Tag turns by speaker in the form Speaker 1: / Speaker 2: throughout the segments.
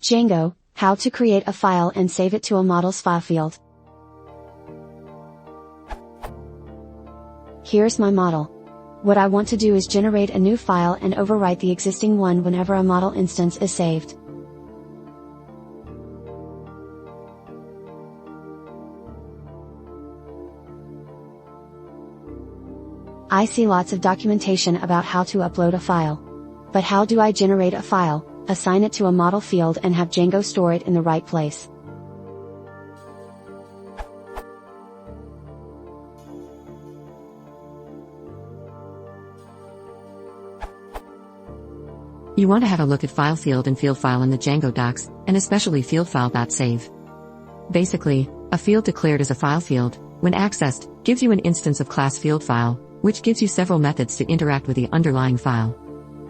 Speaker 1: Django, how to create a file and save it to a model's file field. Here's my model. What I want to do is generate a new file and overwrite the existing one whenever a model instance is saved. I see lots of documentation about how to upload a file. But how do I generate a file, assign it to a model field and have Django store it in the right place?
Speaker 2: You want to have a look at FileField and FieldFile in the Django docs, and especially FieldFile.save. Basically, a field declared as a file field, when accessed, gives you an instance of class FieldFile, which gives you several methods to interact with the underlying file.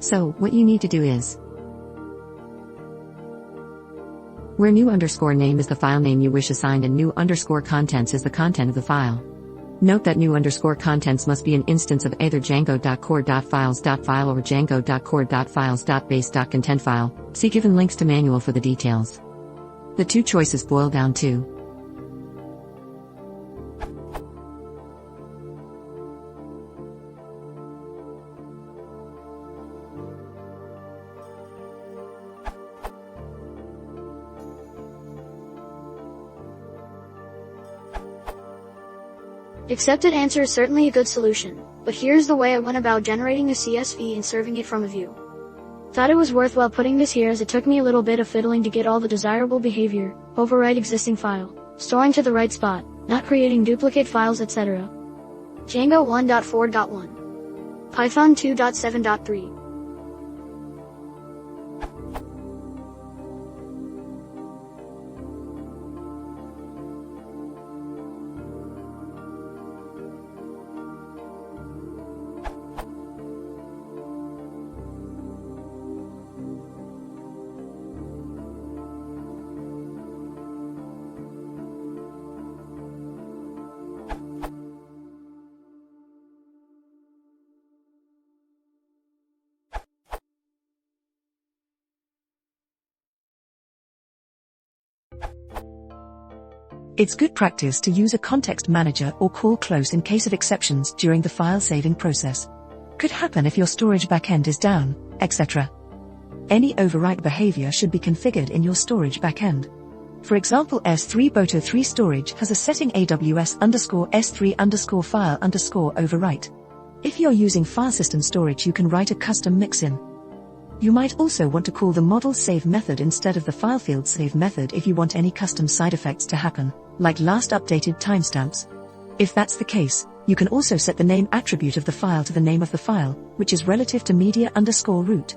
Speaker 2: So, what you need to do is, where new_name is the file name you wish assigned and new_contents is the content of the file. Note that new_contents must be an instance of either django.core.files.file or django.core.files.base.content file. See given links to manual for the details. The two choices boil down to
Speaker 3: Accepted answer is certainly a good solution, but here's the way I went about generating a CSV and serving it from a view. Thought it was worthwhile putting this here as it took me a little bit of fiddling to get all the desirable behavior, overwrite existing file, storing to the right spot, not creating duplicate files, etc. Django 1.4.1. Python 2.7.3.
Speaker 4: It's good practice to use a context manager or call close in case of exceptions during the file saving process. Could happen if your storage backend is down, etc. Any overwrite behavior should be configured in your storage backend. For example, S3boto3 storage has a setting AWS_S3_file_overwrite. If you're using file system storage, you can write a custom mixin. You might also want to call the model save method instead of the FileField save method if you want any custom side effects to happen, like last updated timestamps. If that's the case, you can also set the name attribute of the file to the name of the file, which is relative to media_root.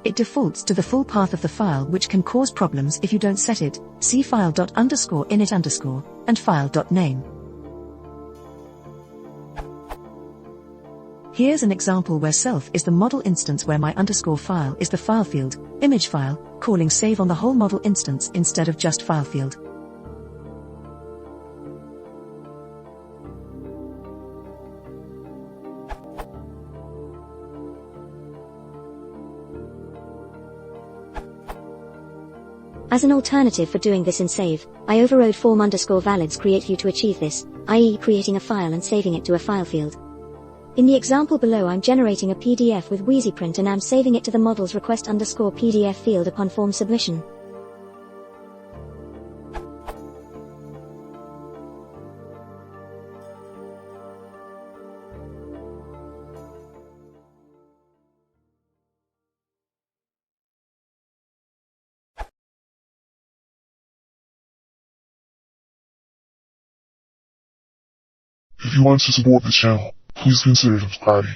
Speaker 4: It defaults to the full path of the file, which can cause problems if you don't set it. See file._init_ and file.name. Here's an example where self is the model instance where my _file is the file field, image file, calling save on the whole model instance instead of just file field.
Speaker 5: As an alternative for doing this in save, I overrode form_valids create you to achieve this, i.e. creating a file and saving it to a file field. In the example below, I'm generating a PDF with WheezyPrint and I'm saving it to the model's request_PDF field upon form submission.
Speaker 6: If you want to support the channel, please consider subscribing.